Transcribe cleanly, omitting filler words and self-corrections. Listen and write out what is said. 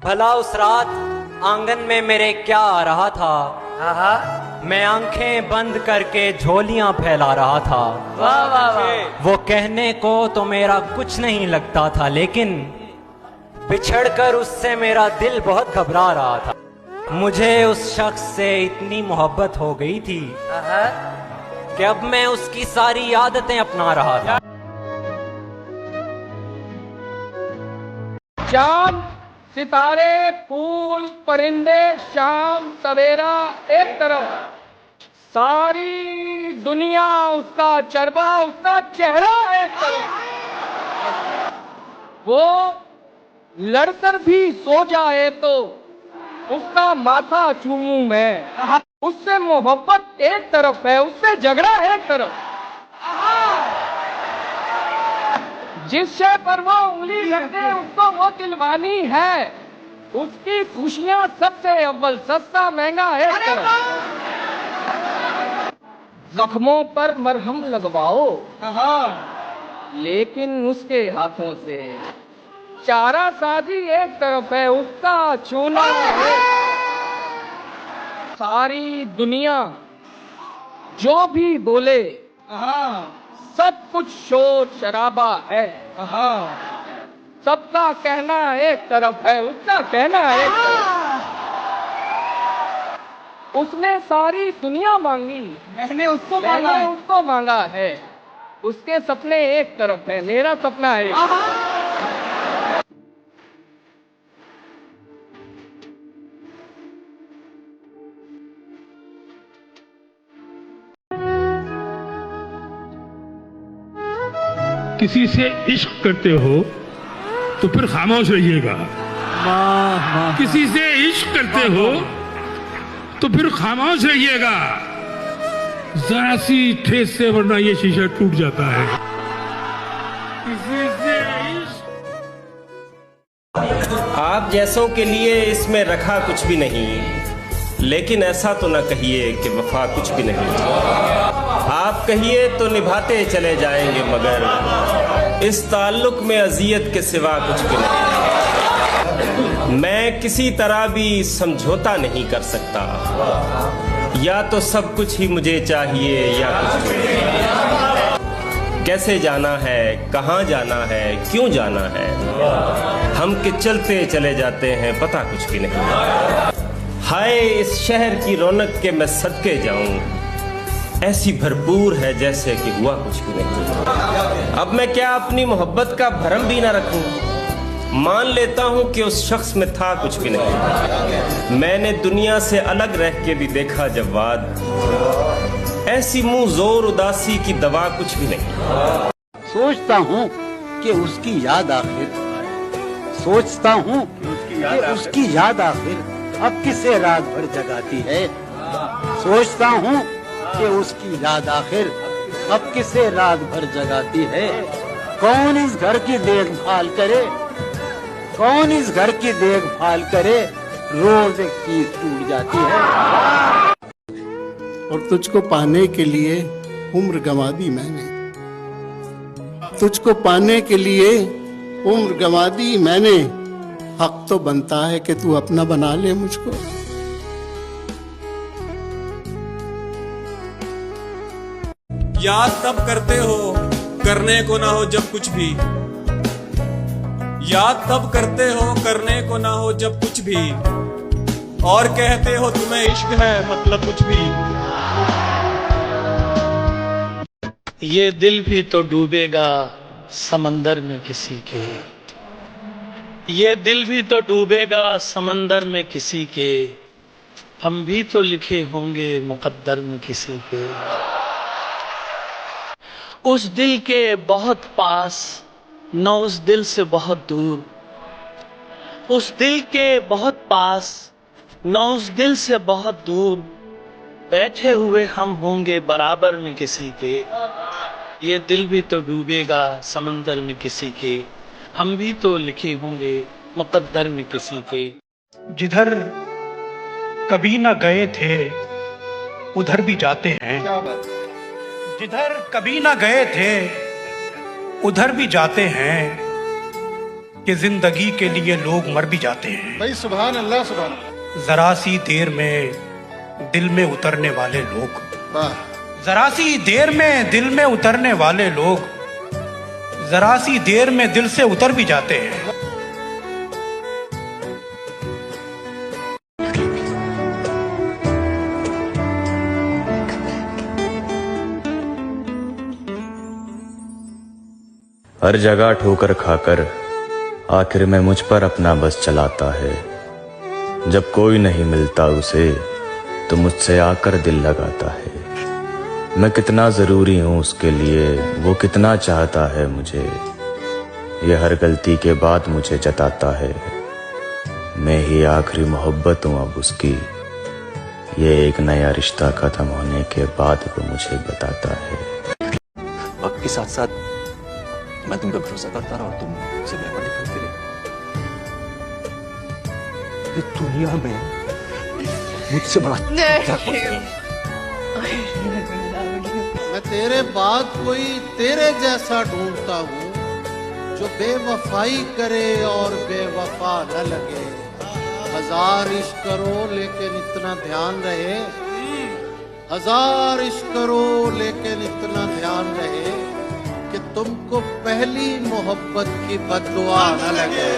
भला उस रात आंगन में मेरे क्या आ रहा था। मैं आंखें बंद करके झोलियां फैला रहा था। वाह वाह वाह। वो कहने को तो मेरा कुछ नहीं लगता था, लेकिन बिछड़कर उससे मेरा दिल बहुत घबरा रहा था। मुझे उस शख्स से इतनी मोहब्बत हो गई थी कि अब मैं उसकी सारी आदतें अपना रहा था। चांद, सितारे, फूल, परिंदे, शाम सवेरा एक तरफ, सारी दुनिया उसका चरबा, उसका चेहरा एक तरफ। वो लड़कर भी सो जाए तो उसका माथा चूमूं मैं। उससे मोहब्बत एक तरफ है, उससे झगड़ा एक तरफ। जिस शय पर वो उंगली रख दे उसको वो दिलवानी है। उसकी खुशियां सबसे अव्वल, सस्ता महंगा है। जख्मों पर मरहम लगवाओ, लेकिन उसके हाथों से। चारा साजी एक तरफ है, उसका छूना है। सारी दुनिया जो भी बोले सब कुछ शोर शराबा है। सबका कहना एक तरफ है, उसका कहना एक तरफ। उसने सारी दुनिया मांगी, मैंने उसको मांगा है। उसके सपने एक तरफ है, मेरा सपना है। किसी से इश्क करते हो तो फिर खामोश रहिएगा। किसी से इश्क करते हो तो फिर खामोश रहिएगा। जरा सी ठेस से, वरना ये शीशा टूट जाता है। किसी से इश्क। आप जैसों के लिए इसमें रखा कुछ भी नहीं, लेकिन ऐसा तो न कहिए कि वफा कुछ भी नहीं। आप कहिए तो निभाते चले जाएंगे, मगर इस ताल्लुक में अजियत के सिवा कुछ भी नहीं। मैं किसी तरह भी समझौता नहीं कर सकता। या तो सब कुछ ही मुझे चाहिए या कुछ भी। कैसे जाना है, कहाँ जाना है, क्यों जाना है, हम के चलते चले जाते हैं, पता कुछ भी नहीं। हाय इस शहर की रौनक के मैं सदके जाऊं, ऐसी भरपूर है जैसे कि हुआ कुछ भी नहीं। अब मैं क्या अपनी मोहब्बत का भरम भी ना रखूं। मान लेता हूं कि उस शख्स में था कुछ भी नहीं। मैंने दुनिया से अलग रह के भी देखा जब वाद, ऐसी मुंह जोर उदासी की दवा कुछ भी नहीं। सोचता हूँ कि उसकी याद आखिर, सोचता हूँ कि उसकी याद आखिर अब किसे रात भर जगाती है। सोचता हूँ कि उसकी याद आखिर अब किसे रात भर जगाती है। कौन इस घर की देखभाल करे, कौन इस घर की देखभाल करे, रोज एक चीज टूट जाती है। और तुझको पाने के लिए उम्र गंवा दी मैंने, तुझको पाने के लिए उम्र गंवा दी मैंने। हक तो बनता है कि तू अपना बना ले मुझको। याद तब करते हो करने को ना हो जब कुछ भी, याद तब करते हो करने को ना हो जब कुछ भी, और कहते हो तुम्हें इश्क है मतलब कुछ भी। ये दिल भी तो डूबेगा समंदर में किसी के, ये दिल भी तो डूबेगा समंदर में किसी के। हम भी तो लिखे होंगे मुकद्दर में किसी के। उस दिल के बहुत पास न उस दिल से बहुत दूर, उस दिल के बहुत पास न उस दिल से बहुत दूर, बैठे हुए हम होंगे बराबर में किसी के। ये दिल भी तो डूबेगा समंदर में किसी के, हम भी तो लिखे होंगे मुकद्दर में किसी के। जिधर कभी न गए थे उधर भी जाते हैं, जिधर कभी न गए थे उधर भी जाते हैं। कि जिंदगी के लिए लोग मर भी जाते हैं। भाई सुभान अल्लाह सुभान। जरा सी देर में दिल में उतरने वाले लोग, वाह। जरा सी देर में दिल में उतरने वाले लोग जरा सी देर में दिल से उतर भी जाते हैं। हर जगह ठोकर खाकर आखिर में मुझ पर अपना बस चलाता है। जब कोई नहीं मिलता उसे तो मुझसे आकर दिल लगाता है। मैं कितना ज़रूरी हूँ उसके लिए, वो कितना चाहता है मुझे। ये हर गलती के बाद मुझे जताता है। मैं ही आखिरी मोहब्बत हूँ अब उसकी। ये एक नया रिश्ता ख़त्म होने के बाद वो मुझे बताता है। वक्त के साथ साथ मैं तुम पे भरोसा करता रहा और तुम मुझसे बेवफाई करते रहे। इस दुनिया में मुझसे बड़ा मैं तेरे बाद कोई तेरे जैसा ढूंढता हूँ जो बेवफाई करे और बेवफा न लगे। हजार इश्क करो लेकिन इतना ध्यान रहे, हजार इश्क करो लेकिन इतना ध्यान रहे कि तुमको पहली मोहब्बत की बद्दुआ न लगे।